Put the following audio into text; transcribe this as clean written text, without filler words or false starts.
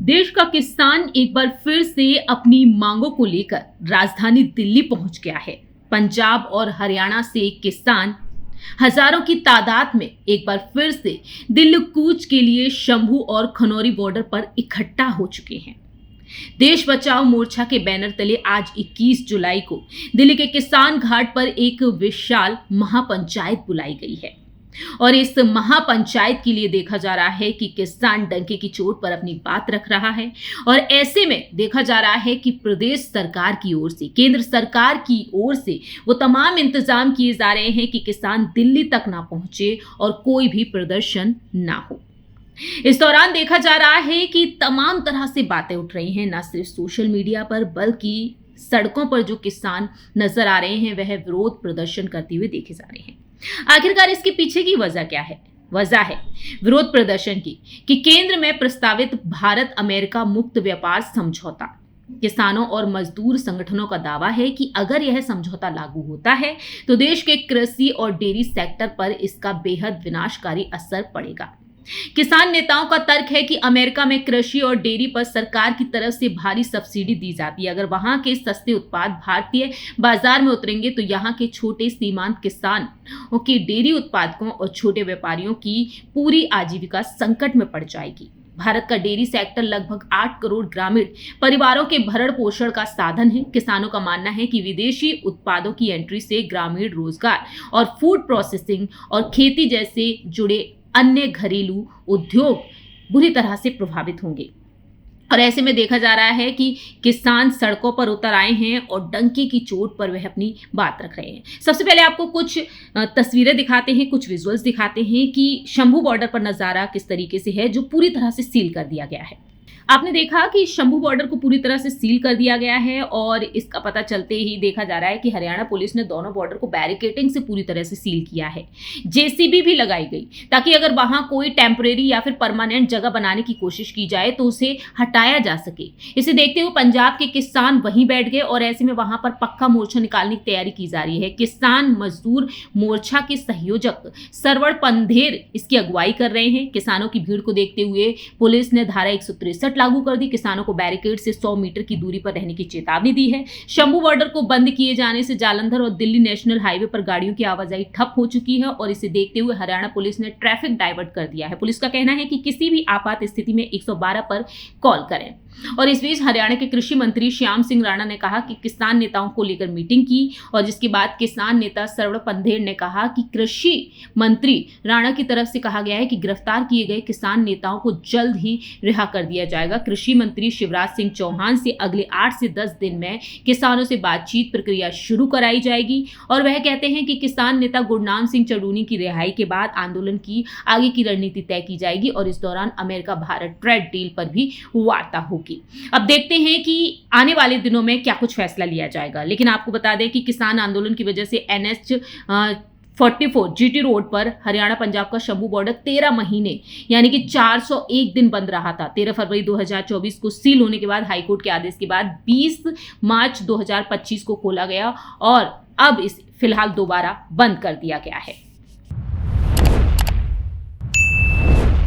देश का किसान एक बार फिर से अपनी मांगों को लेकर राजधानी दिल्ली पहुंच गया है। पंजाब और हरियाणा से किसान हजारों की तादाद में एक बार फिर से दिल्ली कूच के लिए शंभू और खनौरी बॉर्डर पर इकट्ठा हो चुके हैं। देश बचाओ मोर्चा के बैनर तले आज 21 जुलाई को दिल्ली के किसान घाट पर एक विशाल महापंचायत बुलाई गई है और इस महापंचायत के लिए देखा जा रहा है कि किसान डंके की चोट पर अपनी बात रख रहा है और ऐसे में देखा जा रहा है कि प्रदेश सरकार की ओर से, केंद्र सरकार की ओर से वो तमाम इंतजाम किए जा रहे हैं कि किसान दिल्ली तक ना पहुंचे और कोई भी प्रदर्शन ना हो। इस दौरान देखा जा रहा है कि तमाम तरह से बातें उठ रही हैं, न सिर्फ सोशल मीडिया पर बल्कि सड़कों पर जो किसान नजर आ रहे हैं वह विरोध प्रदर्शन करते हुए देखे जा रहे हैं। आखिरकार इसके पीछे की वजह क्या है? वजह है विरोध प्रदर्शन की कि केंद्र में प्रस्तावित भारत अमेरिका मुक्त व्यापार समझौता। किसानों और मजदूर संगठनों का दावा है कि अगर यह समझौता लागू होता है तो देश के कृषि और डेयरी सेक्टर पर इसका बेहद विनाशकारी असर पड़ेगा। किसान नेताओं का तर्क है कि अमेरिका में कृषि और डेयरी पर सरकार की तरफ से भारी सब्सिडी दी जाती है। अगर वहां के सस्ते उत्पाद भारतीय बाजार में उतरेंगे तो यहां के छोटे सीमांत किसानों के डेयरी उत्पादकों और छोटे व्यापारियों की पूरी आजीविका संकट में पड़ जाएगी। भारत का डेयरी सेक्टर लगभग 8 करोड़ ग्रामीण परिवारों के भरण पोषण का साधन है। किसानों का मानना है कि विदेशी उत्पादों की एंट्री से ग्रामीण रोजगार और फूड प्रोसेसिंग और खेती जैसे जुड़े अन्य घरेलू उद्योग बुरी तरह से प्रभावित होंगे और ऐसे में देखा जा रहा है कि किसान सड़कों पर उतर आए हैं और डंके की चोट पर वह अपनी बात रख रहे हैं। सबसे पहले आपको कुछ तस्वीरें दिखाते हैं, कुछ विजुअल्स दिखाते हैं कि शंभू बॉर्डर पर नजारा किस तरीके से है जो पूरी तरह से सील कर दिया गया है। आपने देखा कि शंभू बॉर्डर को पूरी तरह से सील कर दिया गया है और इसका पता चलते ही देखा जा रहा है कि हरियाणा पुलिस ने दोनों बॉर्डर को बैरिकेडिंग से पूरी तरह से सील किया है। जेसीबी भी लगाई गई ताकि अगर वहां कोई टेम्परेरी या फिर परमानेंट जगह बनाने की कोशिश की जाए तो उसे हटाया जा सके। इसे देखते हुए पंजाब के किसान वहीं बैठ गए और ऐसे में वहां पर पक्का मोर्चा निकालने की तैयारी की जा रही है। किसान मजदूर मोर्चा के संयोजक सरवण पंधेर इसकी अगुवाई कर रहे हैं। किसानों की भीड़ को देखते हुए पुलिस ने धारा 163 लागू कर दी। किसानों को बैरिकेड से 100 मीटर की दूरी पर रहने की चेतावनी दी है। शंभू बॉर्डर को बंद किए जाने से जालंधर और दिल्ली नेशनल हाईवे पर गाड़ियों की आवाजाही ठप हो चुकी है और इसे देखते हुए हरियाणा पुलिस ने ट्रैफिक डाइवर्ट कर दिया है। पुलिस का कहना है कि किसी भी आपात स्थिति में 112 पर कॉल करें। और इस बीच हरियाणा के कृषि मंत्री श्याम सिंह राणा ने कहा कि किसान नेताओं को लेकर मीटिंग की और जिसके बाद किसान नेता सरवण पंधेर ने कहा कि कृषि मंत्री राणा की तरफ से कहा गया है कि गिरफ्तार किए गए किसान नेताओं को जल्द ही रिहा कर दिया जाएगा। कृषि मंत्री शिवराज सिंह चौहान से अगले 8 से 10 दिन में किसानों से बातचीत प्रक्रिया शुरू कराई जाएगी और वह कहते हैं कि किसान नेता गुरनाम सिंह चड़ूनी की रिहाई के बाद आंदोलन की आगे की रणनीति तय की जाएगी और इस दौरान अमेरिका भारत ट्रेड डील पर भी वार्ता होगी। अब देखते हैं कि आने वाले दिनों में क्या कुछ फैसला लिया जाएगा। लेकिन आपको बता दें कि किसान आंदोलन की वजह से NH 44 GT रोड पर हरियाणा पंजाब का शंभू बॉर्डर 13 महीने यानी कि 401 दिन बंद रहा था। 13 फरवरी 2024 को सील होने के बाद हाईकोर्ट के आदेश के बाद 20 मार्च 2025 को खोला गया और अब इसे फिलहाल दोबारा बंद कर दिया गया है।